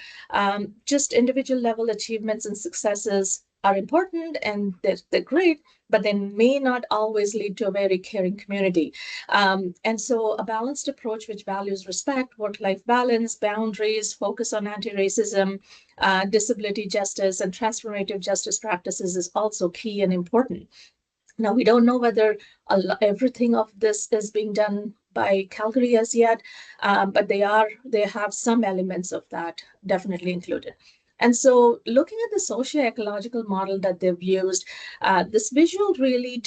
just individual level achievements and successes are important and they're great, but they may not always lead to a very caring community. And so a balanced approach which values respect, work-life balance, boundaries, focus on anti-racism, disability justice, and transformative justice practices is also key and important. Now, we don't know whether everything of this is being done by Calgary as yet, but they have some elements of that definitely included. And so looking at the socio-ecological model that they've used, this visual really,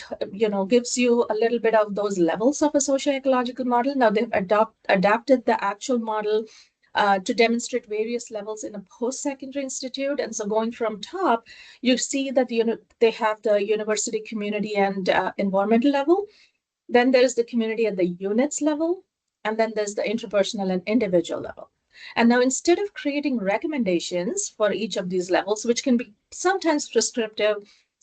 gives you a little bit of those levels of a socio-ecological model. Now they've adapted the actual model to demonstrate various levels in a post-secondary institute. And so going from top, you see that they have the university, community, and environmental level. Then there's the community at the units level, and then there's the interpersonal and individual level. And now instead of creating recommendations for each of these levels, which can be sometimes prescriptive,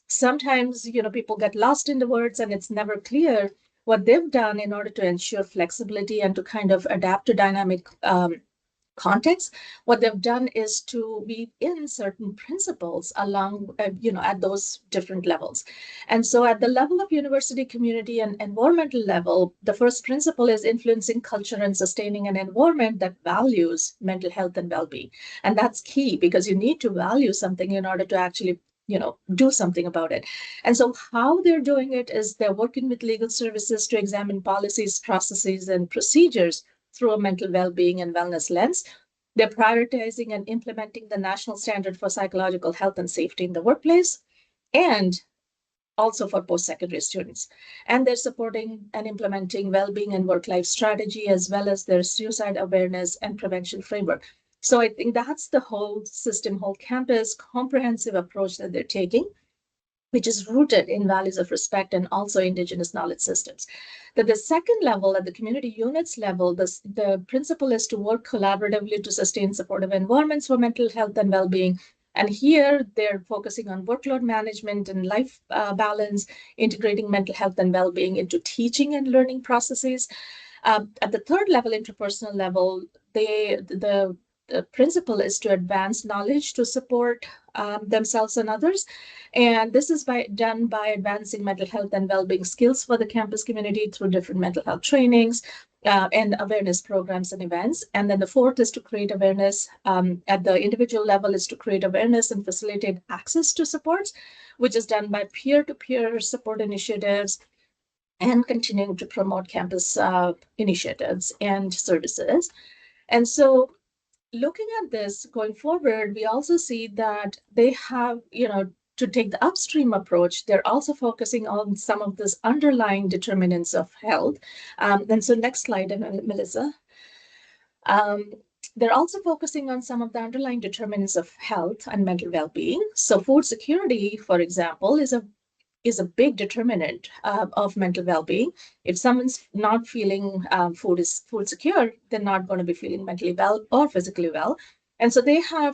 sometimes people get lost in the words and it's never clear, what they've done in order to ensure flexibility and to kind of adapt to dynamic context, what they've done is to weave in certain principles along, at those different levels. And so at the level of university, community, and environmental level, the first principle is influencing culture and sustaining an environment that values mental health and well-being. And that's key because you need to value something in order to actually do something about it. And so how they're doing it is they're working with legal services to examine policies, processes, and procedures through a mental well-being and wellness lens. They're prioritizing and implementing the national standard for psychological health and safety in the workplace, and also for post-secondary students. And they're supporting and implementing well-being and work-life strategy, as well as their suicide awareness and prevention framework. So I think that's the whole system, whole campus, comprehensive approach that they're taking, which is rooted in values of respect and also Indigenous knowledge systems. That the second level, at the community units level, the principle is to work collaboratively to sustain supportive environments for mental health and well-being. And here they're focusing on workload management and life balance, integrating mental health and well-being into teaching and learning processes. At the third level, interpersonal level, the principle is to advance knowledge to support themselves and others. And this is done by advancing mental health and well-being skills for the campus community through different mental health trainings and awareness programs and events. And then the fourth is to create awareness at the individual level, is to create awareness and facilitate access to supports, which is done by peer-to-peer support initiatives and continuing to promote campus initiatives and services. And so looking at this going forward, we also see that they have, to take the upstream approach, they're also focusing on some of this underlying determinants of health. And so next slide, Melissa. They're also focusing on some of the underlying determinants of health and mental well-being. So food security, for example, is a big determinant of mental well-being. If someone's not feeling food secure, they're not going to be feeling mentally well or physically well. And so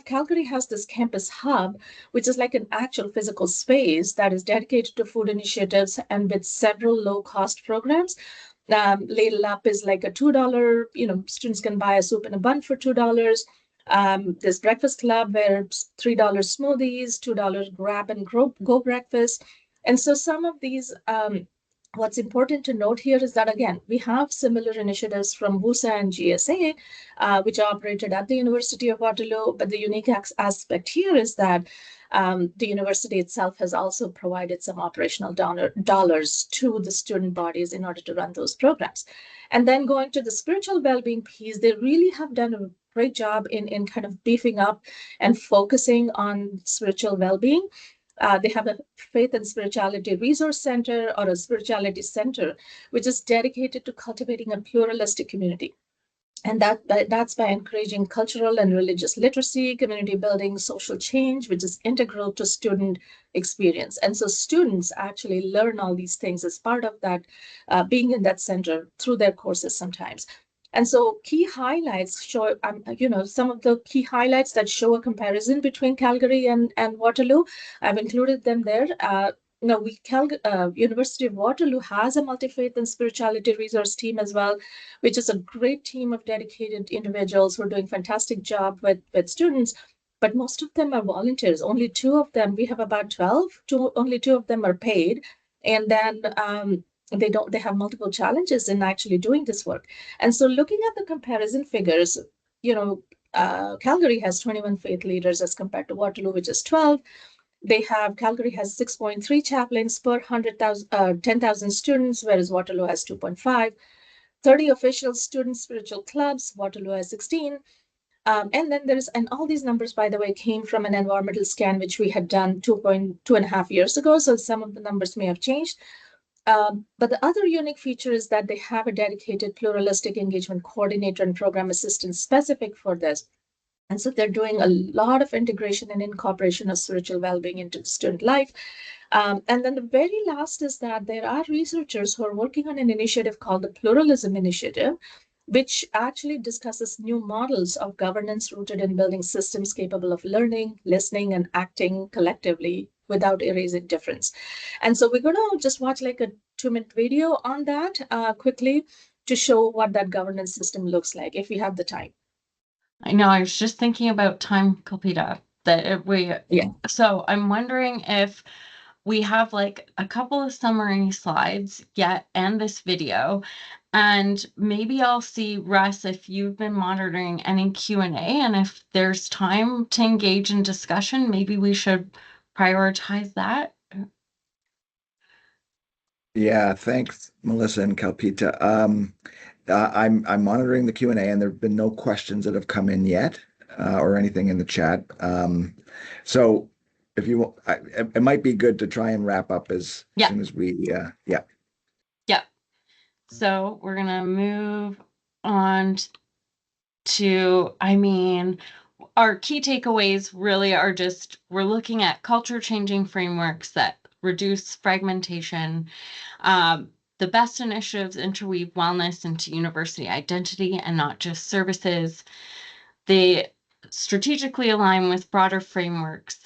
Calgary has this campus hub, which is like an actual physical space that is dedicated to food initiatives and with several low-cost programs. Ladle Up is like a $2, students can buy a soup and a bun for $2. There's Breakfast Club where $3 smoothies, $2 grab and go breakfast. And so some of these, what's important to note here is that, again, we have similar initiatives from WUSA and GSA, which are operated at the University of Waterloo. But the unique aspect here is that the university itself has also provided some operational dollars to the student bodies in order to run those programs. And then going to the spiritual well-being piece, they really have done a great job in kind of beefing up and focusing on spiritual well-being. They have a faith and spirituality resource center, or a spirituality center, which is dedicated to cultivating a pluralistic community. And that's by encouraging cultural and religious literacy, community building, social change, which is integral to student experience. And so students actually learn all these things as part of that, being in that center through their courses sometimes. And so key highlights show, some of the key highlights that show a comparison between Calgary and Waterloo. I've included them there. University of Waterloo has a multi-faith and spirituality resource team as well, which is a great team of dedicated individuals who are doing fantastic job with students. But most of them are volunteers. Only two of them, we have about 12, only two of them are paid. And then they have multiple challenges in actually doing this work. And so looking at the comparison figures, Calgary has 21 faith leaders as compared to Waterloo, which is 12. Calgary has 6.3 chaplains per 10,000 students, whereas Waterloo has 2.5. 30 official student spiritual clubs, Waterloo has 16. And then and all these numbers, by the way, came from an environmental scan, which we had done 2.5 years ago. So some of the numbers may have changed. But the other unique feature is that they have a dedicated pluralistic engagement coordinator and program assistant specific for this. And so they're doing a lot of integration and incorporation of spiritual well-being into the student life. And then the very last is that there are researchers who are working on an initiative called the Pluralism Initiative, which actually discusses new models of governance rooted in building systems capable of learning, listening, and acting collectively without erasing difference. And so we're going to just watch like a 2-minute video on that quickly to show what that governance system looks like, if we have the time. I know, I was just thinking about time, Kalpita, so I'm wondering if we have like a couple of summary slides yet and this video, and maybe I'll see, Russ, if you've been monitoring any Q&A, and if there's time to engage in discussion, maybe we should prioritize that. Yeah, thanks, Melissa and Kalpita. I'm monitoring the Q&A, and there have been no questions that have come in yet, or anything in the chat. So if you want, it might be good to try and wrap up as soon as we, yeah. So we're gonna move on to, our key takeaways really are just, we're looking at culture changing frameworks that reduce fragmentation. The best initiatives interweave wellness into university identity and not just services. They strategically align with broader frameworks,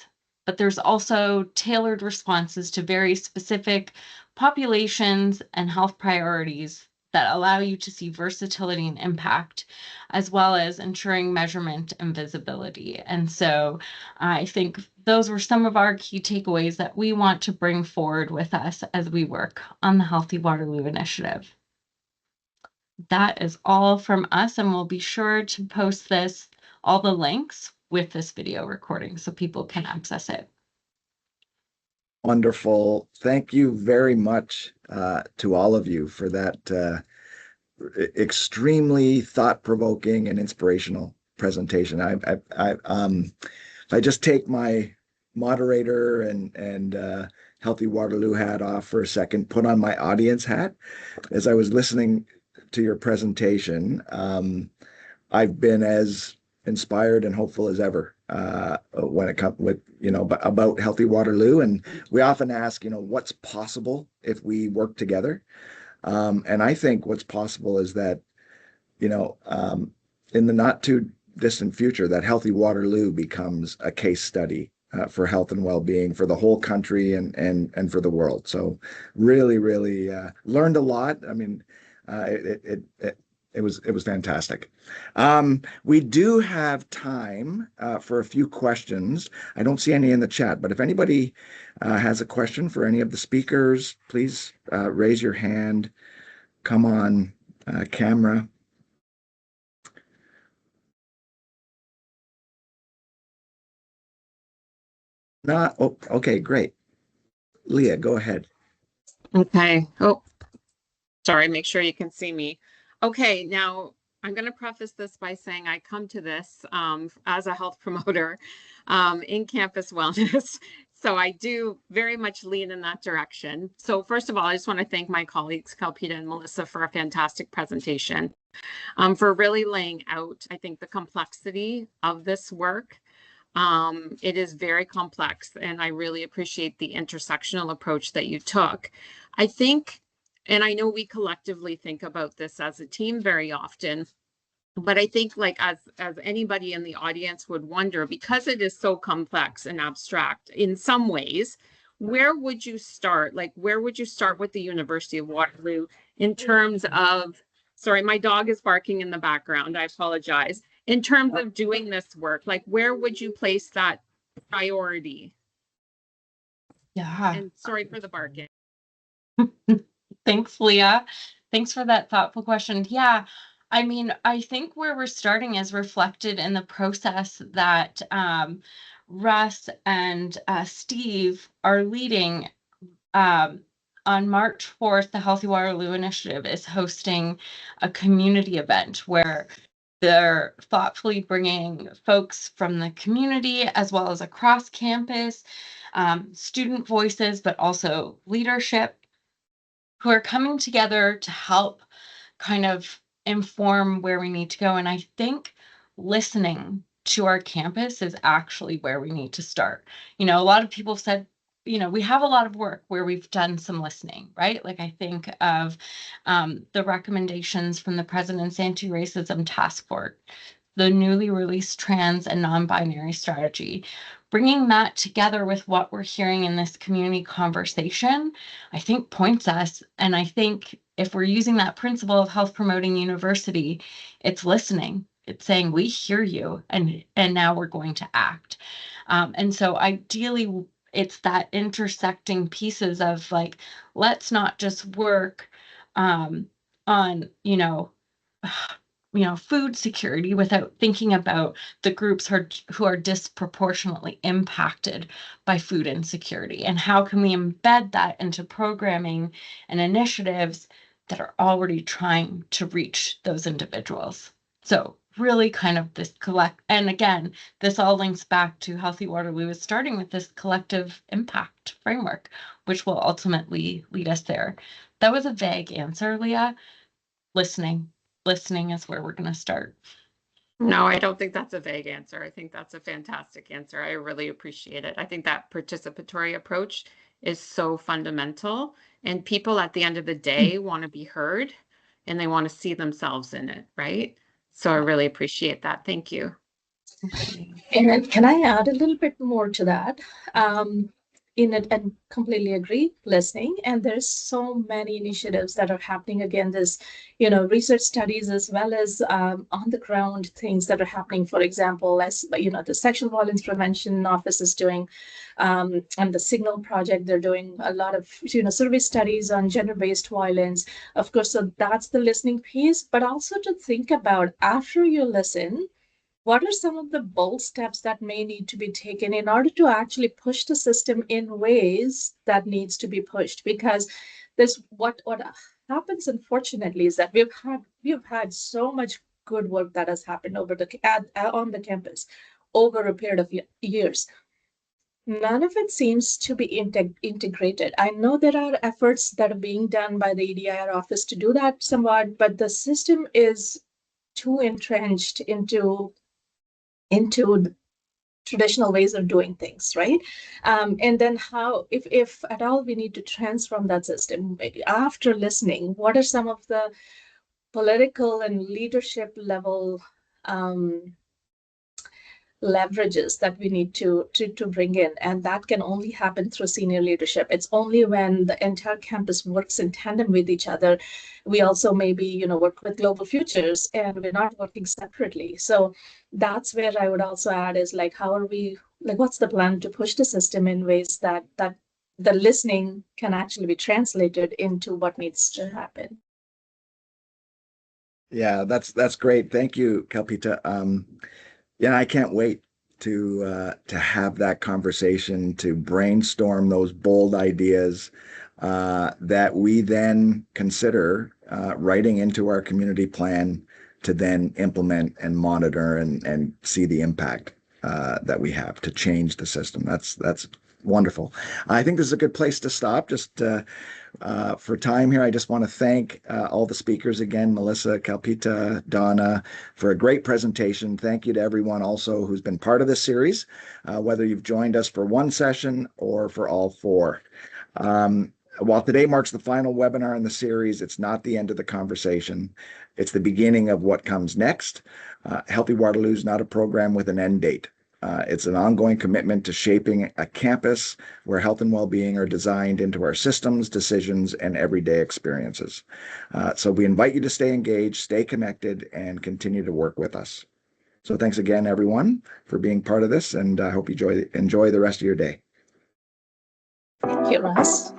but there's also tailored responses to very specific populations and health priorities that allow you to see versatility and impact, as well as ensuring measurement and visibility. And so I think those were some of our key takeaways that we want to bring forward with us as we work on the Healthy Waterloo Initiative. That is all from us, and we'll be sure to post all the links with this video recording so people can access it. Wonderful. Thank you very much to all of you for that extremely thought-provoking and inspirational presentation. If I just take my moderator and Healthy Waterloo hat off for a second, put on my audience hat, as I was listening to your presentation, I've been as inspired and hopeful as ever when it comes with, about Healthy Waterloo. And we often ask, what's possible if we work together? And I think what's possible is that, in the not too distant future, that Healthy Waterloo becomes a case study for health and well-being for the whole country and for the world. So really, really learned a lot. It was fantastic. We do have time for a few questions. I don't see any in the chat, but if anybody has a question for any of the speakers, please raise your hand. Come on, camera. Okay, great. Leah, go ahead. Okay. Oh, sorry, make sure you can see me. Okay, now I'm going to preface this by saying I come to this as a health promoter in campus wellness. So I do very much lean in that direction. So first of all, I just want to thank my colleagues, Kalpita and Melissa, for a fantastic presentation. for really laying out, I think, the complexity of this work. It is very complex, and I really appreciate the intersectional approach that you took. I think, and I know we collectively think about this as a team very often, but I think, like, as anybody in the audience would wonder, because it is so complex and abstract in some ways, where would you start? Like, where would you start with the University of Waterloo in terms of, sorry, my dog is barking in the background, I apologize. In terms of doing this work, like, where would you place that priority? Yeah. And sorry for the barking. Thanks, Leah. Thanks for that thoughtful question. Yeah, I mean, I think where we're starting is reflected in the process that Russ and Steve are leading. On March 4th, the Healthy Waterloo Initiative is hosting a community event where they're thoughtfully bringing folks from the community as well as across campus, student voices, but also leadership who are coming together to help kind of inform where we need to go. And I think listening to our campus is actually where we need to start. You know, a lot of people said, you know, we have a lot of work where we've done some listening, right? Like I think of the recommendations from the President's Anti-Racism Task Force, the newly released trans and non-binary strategy. Bringing that together with what we're hearing in this community conversation, I think points us. And I think if we're using that principle of health promoting university, it's listening. It's saying we hear you, and now we're going to act. And so ideally, it's that intersecting pieces of like, let's not just work on food security without thinking about the groups who are disproportionately impacted by food insecurity, and how can we embed that into programming and initiatives that are already trying to reach those individuals. So really kind of this and again, this all links back to Healthy Waterloo is starting with this collective impact framework, which will ultimately lead us there. That was a vague answer, Leah. Listening is where we're going to start. No, I don't think that's a vague answer. I think that's a fantastic answer. I really appreciate it. I think that participatory approach is so fundamental, and people at the end of the day want to be heard and they want to see themselves in it, right? So I really appreciate that. Thank you. And then can I add a little bit more to that? In it, and completely agree, listening. And there's so many initiatives that are happening. Again, there's, research studies as well as on the ground things that are happening. For example, as the Sexual Violence Prevention Office is doing, and the Signal Project, they're doing a lot of, survey studies on gender-based violence. Of course, so that's the listening piece, but also to think about after you listen, what are some of the bold steps that may need to be taken in order to actually push the system in ways that needs to be pushed? Because this what happens, unfortunately, is that we've had so much good work that has happened on the campus over a period of years. None of it seems to be integrated. I know there are efforts that are being done by the EDIR office to do that somewhat, but the system is too entrenched into traditional ways of doing things, right? And then how, if at all we need to transform that system, after listening, what are some of the political and leadership level leverages that we need to bring in? And that can only happen through senior leadership. It's only when the entire campus works in tandem with each other. We also maybe work with Global Futures, and we're not working separately. So that's where I would also add is like, how are we, like, what's the plan to push the system in ways that the listening can actually be translated into what needs to happen? Yeah, that's great. Thank you, Kalpita. Yeah, I can't wait to have that conversation, to brainstorm those bold ideas that we then consider writing into our community plan to then implement and monitor and see the impact that we have to change the system. That's Wonderful. I think this is a good place to stop. Just for time here, I just want to thank all the speakers again, Melissa, Kalpita, Donna, for a great presentation. Thank you to everyone also who's been part of this series, whether you've joined us for one session or for all four. While today marks the final webinar in the series, it's not the end of the conversation. It's the beginning of what comes next. Healthy Waterloo is not a program with an end date. It's an ongoing commitment to shaping a campus where health and well-being are designed into our systems, decisions, and everyday experiences. So we invite you to stay engaged, stay connected, and continue to work with us. So thanks again, everyone, for being part of this, and I hope you enjoy the rest of your day. Thank you, Russ.